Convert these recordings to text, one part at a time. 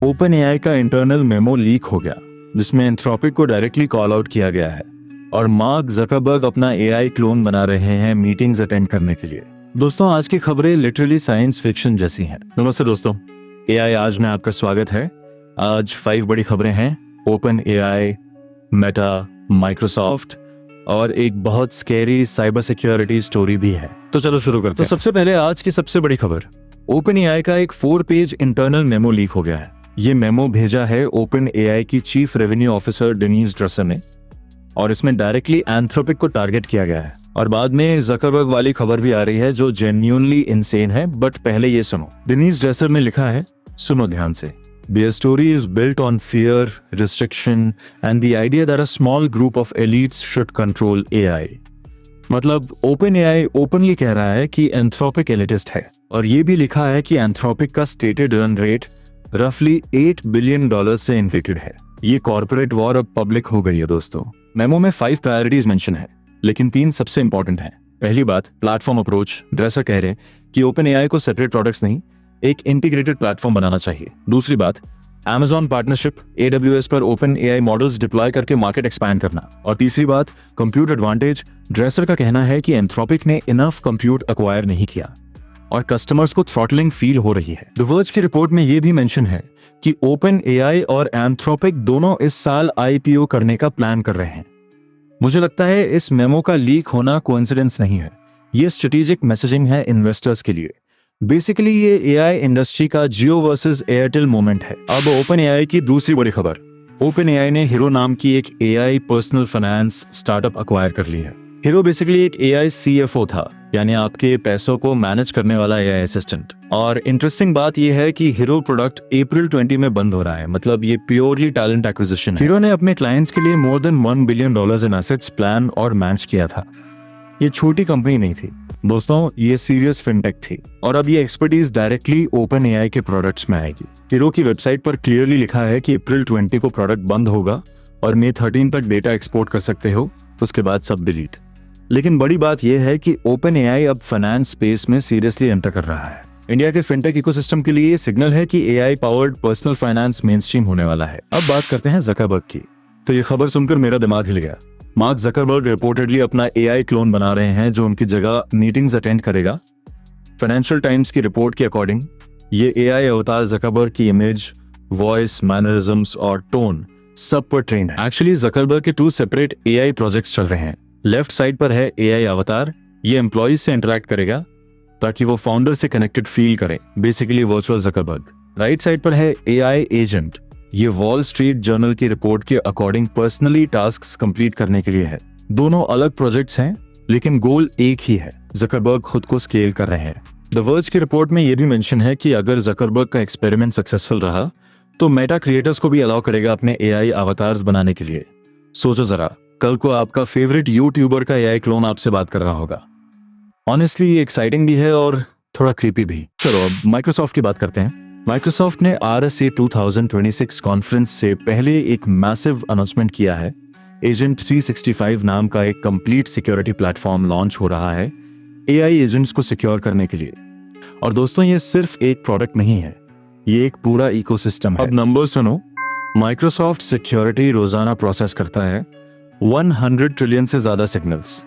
Open AI का internal memo leak हो गया जिसमें एंथ्रोपिक को डायरेक्टली कॉल आउट किया गया है और मार्क जकरबर्ग अपना एआई क्लोन बना रहे हैं मीटिंग्स अटेंड करने के लिए। दोस्तों, आज की खबरें लिटरली साइंस फिक्शन जैसी हैं। नमस्ते दोस्तों, एआई आज में आपका स्वागत है। आज 5 बड़ी खबरें हैं। ओपन एआई, मेटा, माइक्रोसॉफ्ट और एक बहुत स्कैरी साइबर सिक्योरिटी स्टोरी भी है। तो चलो शुरू करते हैं। तो सबसे पहले आज की सबसे बड़ी खबर, ओपन एआई का एक 4 पेज इंटरनल मेमो लीक हो गया है। ये मेमो भेजा है ओपन एआई की चीफ रेवेन्यू ऑफिसर डेनीज ड्रेसर ने और इसमें डायरेक्टली एंथ्रोपिक को टारगेट किया गया है। और बाद में जकरबर्ग वाली खबर भी आ रही है जो जेन्युइनली इनसेन है, बट पहले ये सुनो। डेनीज ड्रेसर ने लिखा है, सुनो ध्यान से। Their story is built on fear, restriction and the idea that a small group of elites should control AI। मतलब ओपन एआई ओपनली कह रहा है कि एंथ्रोपिक एलिटिस्ट है और ये भी लिखा है कि एंथ्रोपिक का स्टेटेड रन रेट रफली $8 बिलियन से इन्फ्लेटेड है। ये कॉर्पोरेट वॉर अब पब्लिक हो गई है दोस्तों। मेमो में 5 प्रायोरिटीज मेंशन है, लेकिन 3 सबसे इंपॉर्टेंट हैं। पहली बात, प्लेटफॉर्म अप्रोच। ड्रेसर कह रहे हैं कि ओपन एआई को सेपरेट प्रोडक्ट्स नहीं, एक इंटीग्रेटेड प्लेटफॉर्म बनाना चाहिए। दूसरी बात, Amazon पार्टनरशिप, AWS पर ओपन एआई मॉडल्स डिप्लॉय करके मार्केट एक्सपैंड करना। और तीसरी बात, कंप्यूट एडवांटेज। ड्रेसर का कहना है कि एंथ्रोपिक ने इनफ कंप्यूट एक्वायर नहीं किया और कस्टमर्स को थ्रॉटलिंग फील हो रही है। द वर्ज की रिपोर्ट में यह भी मेंशन है कि ओपन एआई और एंथ्रोपिक दोनों इस साल आईपीओ करने का प्लान कर रहे हैं। मुझे लगता है इस मेमो का लीक होना कोइंसिडेंस नहीं है, ये स्ट्रेटेजिक मैसेजिंग है इन्वेस्टर्स के लिए। बेसिकली ये एआई इंडस्ट्री का जियो वर्सेस एयरटेल मोमेंट है। अब ओपन एआई की दूसरी बड़ी खबर, ओपन एआई ने हीरो नाम की एक AI personal finance startup acquire कर ली है। हीरो बेसिकली एक एआई सीएफओ था, यानी आपके पैसों को मैनेज करने वाला एआई असिस्टेंट। और इंटरेस्टिंग बात यह है कि हीरो प्रोडक्ट अप्रैल 20 में बंद हो रहा है, मतलब ये प्योरली टैलेंट एक्विजिशन है। हीरो ने अपने क्लाइंट्स के लिए more than $1 billion in assets plan और मैनेज किया था। ये छोटी कंपनी नहीं थी दोस्तों, ये सीरियस फिनटेक थी और अब ये एक्सपर्टीज डायरेक्टली ओपन एआई के प्रोडक्ट्स में आएगी। हीरो की वेबसाइट पर क्लियरली लिखा है कि अप्रैल 20 को प्रोडक्ट बंद होगा और मई 13 तक डेटा एक्सपोर्ट कर सकते हो, उसके बाद सब डिलीट। लेकिन बड़ी बात यह है कि ओपन एआई अब फाइनेंस स्पेस में सीरियसली एंटर कर रहा है। इंडिया के फिनटेक इकोसिस्टम के लिए ये सिग्नल है कि AI powered personal finance mainstream होने वाला है। अब बात करते हैं जकरबर्ग की। तो ये खबर सुनकर मेरा दिमाग हिल गया। मार्क जकरबर्ग रिपोर्टेडली अपना एआई क्लोन बना रहे हैं जो उनकी जगह मीटिंग्स अटेंड करेगा। फाइनेंशियल टाइम्स की रिपोर्ट के अकॉर्डिंग ये एआई अवतार जकरबर्ग की इमेज, वॉइस, मैनरिज्म्स और टोन सब पर ट्रेन है। एक्चुअली जकरबर्ग के 2 सेपरेट एआई प्रोजेक्ट्स चल रहे हैं। लेफ्ट साइड पर है एआई अवतार, ये एम्प्लॉइज से इंटरेक्ट करेगा ताकि वो फाउंडर से कनेक्टेड फील करें, basically virtual Zuckerberg. Right side पर है एआई एजेंट, ये वॉल स्ट्रीट जर्नल की रिपोर्ट के अकॉर्डिंग पर्सनली टास्क्स कंप्लीट करने के लिए है। दोनों अलग प्रोजेक्ट्स हैं लेकिन गोल एक ही है, जकरबर्ग खुद को स्केल कर रहे हैं। द वर्ज की रिपोर्ट में यह भी मेंशन है कि अगर जकरबर्ग का एक्सपेरिमेंट सक्सेसफुल रहा तो मेटा क्रिएटर्स को भी अलाउ करेगा अपने एआई अवतार्स बनाने के लिए। सोचो जरा, कल को आपका फेवरेट यूट्यूबर का एआई क्लोन आपसे बात कर रहा होगा। ऑनेस्टली ये एक्साइटिंग भी है और थोड़ा क्रीपी भी। चलो अब माइक्रोसॉफ्ट की बात करते हैं। माइक्रोसॉफ्ट ने RSA 2026 कॉन्फ्रेंस से पहले एक मैसिव अनाउंसमेंट किया है। एजेंट 365 नाम का एक कंप्लीट सिक्योरिटी प्लेटफॉर्म लॉन्च हो रहा है एआई एजेंट्स को सिक्योर करने के लिए। और दोस्तों, ये सिर्फ एक प्रोडक्ट नहीं है, ये एक पूरा इकोसिस्टम है। अब नंबर्स सुनो। माइक्रोसॉफ्ट सिक्योरिटी रोजाना प्रोसेस करता है 100 ट्रिलियन से ज्यादा सिग्नल्स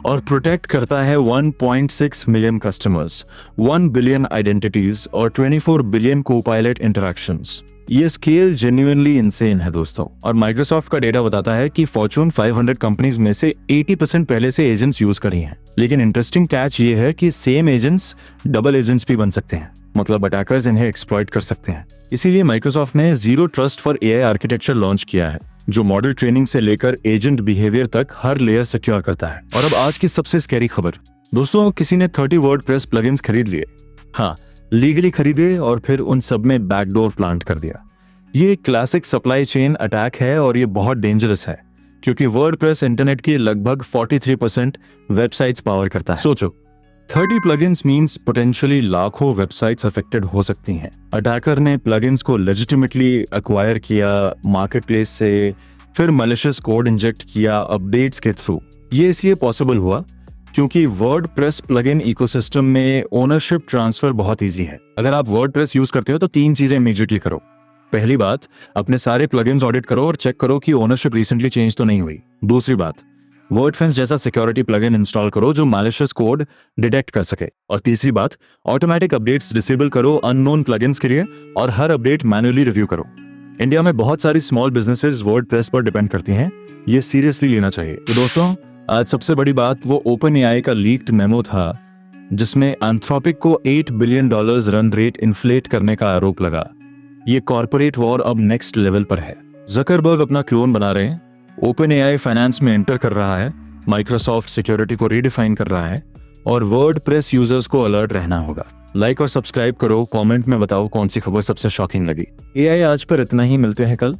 और प्रोटेक्ट करता है 1.6 मिलियन कस्टमर्स, 1 बिलियन आइडेंटिटीज और 24 बिलियन कोपायलट इंटरैक्शंस। ये स्केल जेन्युइनली इनसेन है दोस्तों। और माइक्रोसॉफ्ट का डेटा बताता है कि फॉर्च्यून 500 कंपनीज में से 80% पहले से एजेंट्स यूज करी हैं। लेकिन इंटरेस्टिंग कैच ये है कि सेम एजेंट्स डबल एजेंट्स भी बन सकते हैं, मतलब अटैकर्स इन्हें एक्सप्लॉइट कर सकते हैं। इसीलिए माइक्रोसॉफ्ट ने zero trust for AI architecture launch किया है जो मॉडल ट्रेनिंग से लेकर एजेंट बिहेवियर तक हर लेयर सिक्योर करता है। और अब आज की सबसे स्कैरी खबर दोस्तों, किसी ने 30 वर्डप्रेस प्लगइन्स खरीद लिए। हाँ, लीगली खरीदे और फिर उन सब में बैकडोर प्लांट कर दिया। ये क्लासिक सप्लाई चेन अटैक है और ये बहुत डेंजरस है क्योंकि वर्डप्रेस इंटरनेट की लगभग 43% वेबसाइट्स पावर करता है। सोचो, 30 प्लगइन्स मींस पोटेंशियली लाखों वेबसाइट्स अफेक्टेड हो सकती हैं। अटैकर ने प्लगइन्स को लेजिटिमेटली एक्वायर किया मार्केटप्लेस से, फिर मैलिशियस कोड इंजेक्ट किया अपडेट्स के थ्रू। ये इसलिए पॉसिबल हुआ क्योंकि वर्डप्रेस प्लगइन इकोसिस्टम में ओनरशिप ट्रांसफर बहुत इजी है। अगर आप वर्डप्रेस यूज करते हो तो 3 चीजें इमीडिएटली करो। पहली बात, अपने सारे प्लगइन्स ऑडिट करो और चेक करो कि ओनरशिप रिसेंटली चेंज तो नहीं हुई। दूसरी बात, वर्डफेंस जैसा सिक्योरिटी प्लगइन इंस्टॉल करो जो मैलिशियस कोड डिटेक्ट कर सके। और तीसरी बात, ऑटोमेटिक अपडेट्स डिसेबल करो अननोन प्लगइन्स के लिए और हर अपडेट मैन्युअली रिव्यू करो। इंडिया में बहुत सारी स्मॉल बिजनेसेस वर्डप्रेस पर डिपेंड करती हैं, ये सीरियसली लेना चाहिए। तो दोस्तों, आज सबसे बड़ी बात वो ओपन एआई का लीक्ड मेमो था जिसमें एंथ्रोपिक को $8 बिलियन रन रेट इन्फ्लेट करने का आरोप लगा। ये कॉर्पोरेट वॉर अब नेक्स्ट लेवल पर है। जकरबर्ग अपना क्लोन बना रहे हैं, ओपन एआई फाइनेंस में एंटर कर रहा है, माइक्रोसॉफ्ट सिक्योरिटी को रीडिफाइन कर रहा है और वर्डप्रेस यूजर्स को अलर्ट रहना होगा। लाइक और सब्सक्राइब करो, कमेंट में बताओ कौन सी खबर सबसे शॉकिंग लगी। एआई आज पर इतना ही, मिलते हैं कल।